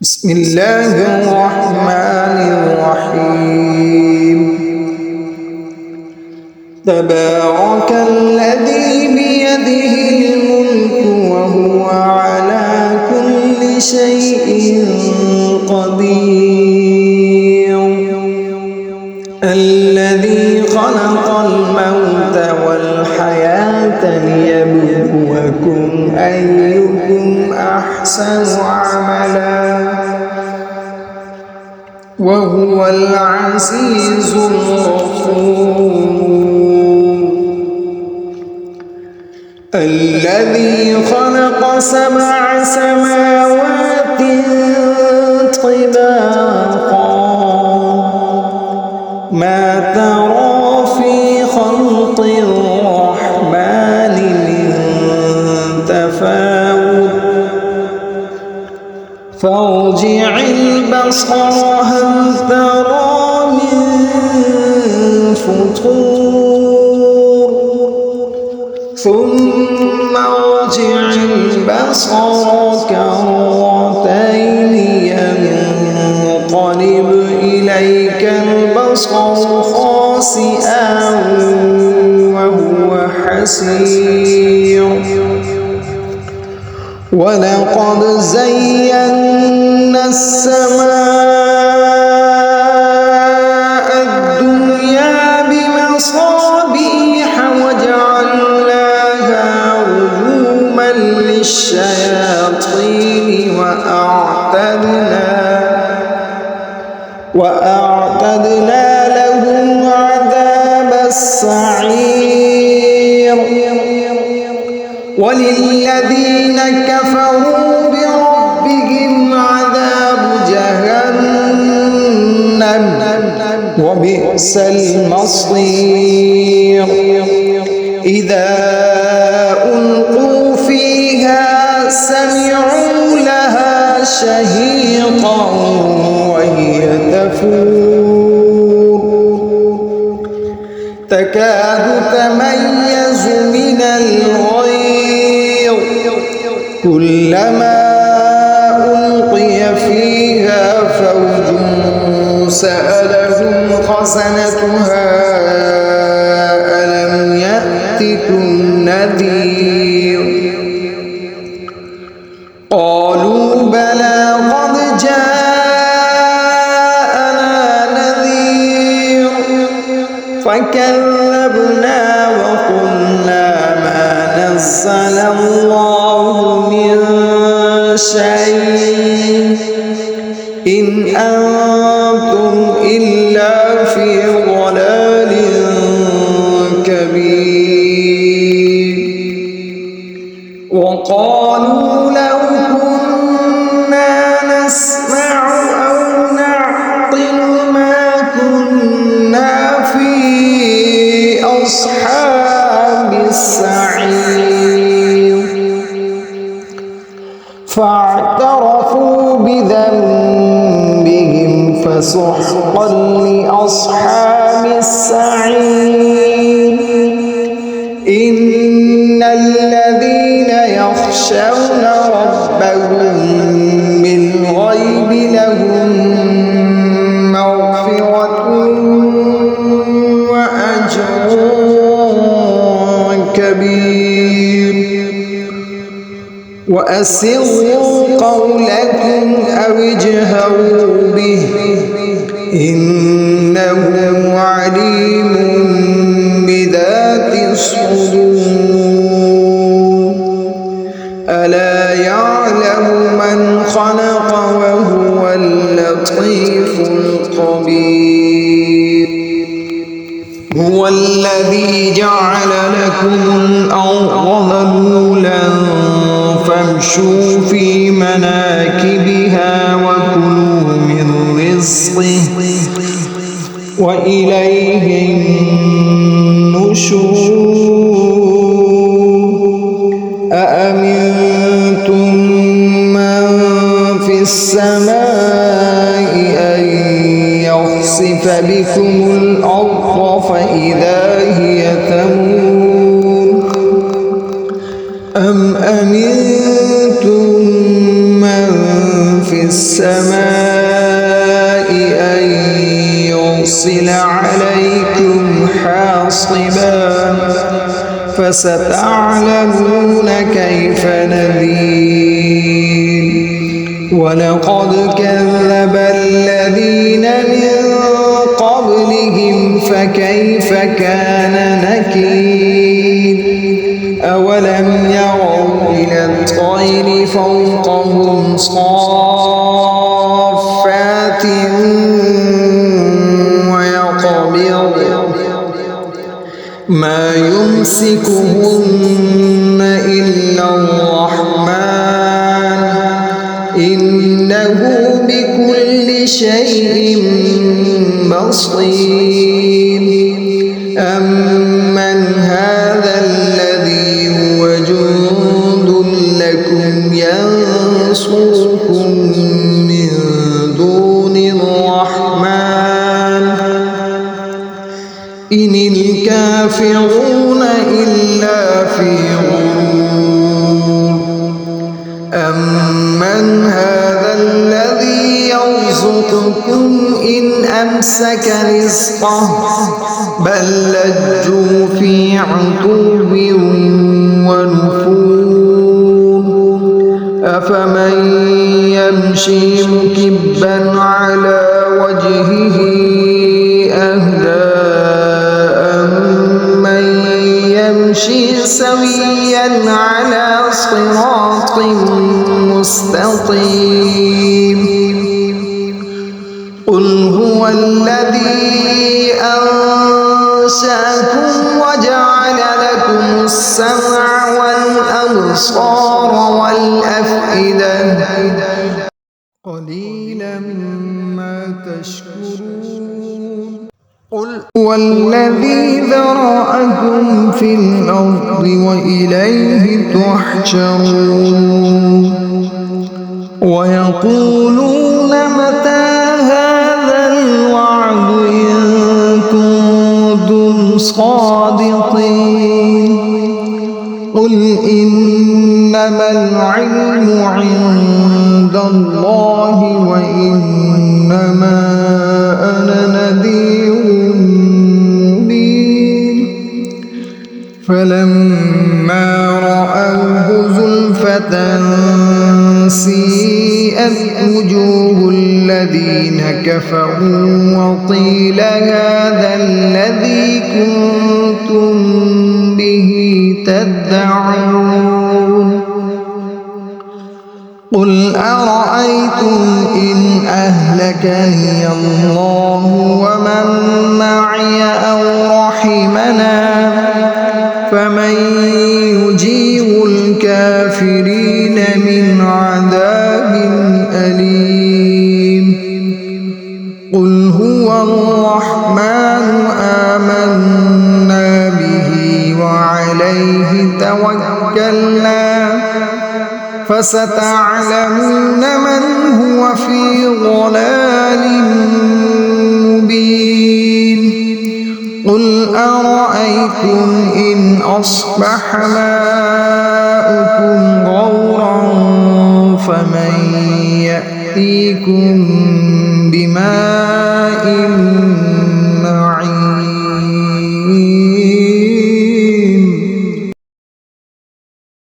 بسم الله الرحمن الرحيم. تبارك الذي بيده الملك وهو على كل شيء قدير. الذي خلق الموت والحياة ليبلوكم أيكم أحسن عملا وهو العزيز الغفور. الذي خلق 7 سماوات طباقا ما ترى في خلق الرحمن من تفاوت فارجع البصر هل ترى من فطور ثم ارجع البصر كرتين ينقلب إليك البصر خاسئا وهو حسير. ولقد زينا السماء الدنيا بمصابيح وجعلناها رجوما للشياطين وأعتدنا لهم عذاب السعير. وللذين كفروا بربهم عذاب جهنم وبئس المصير. إذا ألقوا فيها سمعوا لها شهيقا وهي تفور تكاد تميز من الغيظ كلما ألقي فيها فوج سألهم خزنتها ألم يأتكم نذير قالوا بلى قد جاءنا نذير فكذبنا وقلنا ما نزل الله من شيء إن أنتم إلا في ضلال كبير. وقالوا لو كنا نسمع أو نعقل ما كنا في أصحاب السعير فاعترفوا بذنبهم فسحقا لأصحاب السعير. إن الذين يخشون ربهم بالغيب لهم مغفرة وأجر كبير. وأسروا قولكم أو اجهروا به إنه عليم بذات الصدور. ألا يعلم من خلق وهو اللطيف الخبير. هو الذي جعل لكم الأرض ذلولا فامشوا في مناكبها وكلوا من رزقه وإليه النشور. أأمنتم من في السماء أن يخسف بكم الأرض فإذا هي تمور أم أمنتم من في السماء أن يرسل عليكم حاصبا فستعلمون كيف نذير ولقد كذب الذين من قبلهم فكيف كان نكير أولم يروا إلى الطير فوقهم صافات ويقبض ما يمسكهن إلا الرحمن إنه بكل شيء بصير أمن هذا الذي هو جند لكم ينصركم من دون الرحمن إن الكافرون إلا في غرور أمن هذا الذي يرزقكم إن أمسك رزقه بل لجوا في عتو ونفور أفمن يمشي مكبا على وجهه أهدى أمن يمشي سويا على صراط مستقيم قل هو الذي أنشأكم وجعل لكم السمع والأبصار والأفئدة قليلا ما تشكرون قل هو الذي ذرأكم في الأرض وإليه تحشرون ويقولون متى هذا الوعد إن كنتم صادقين قل إنما العلم عند الله وإنما أنا نذير مبين فلما رأوه زلفة سيئت وجوه الذين كفروا وقيل هذا الذي كنتم به تدعون قل أرأيتم إن أهلكني الله ومن معي أو رحمنا فمن يجير الكافرين من عذاب أليم قل هو الرحمن آمنا به وعليه توكلنا فستعلمون من هو في ضلال مبين قل أرأيتم إن أصبح ماؤكم غورا فمن يأتيكم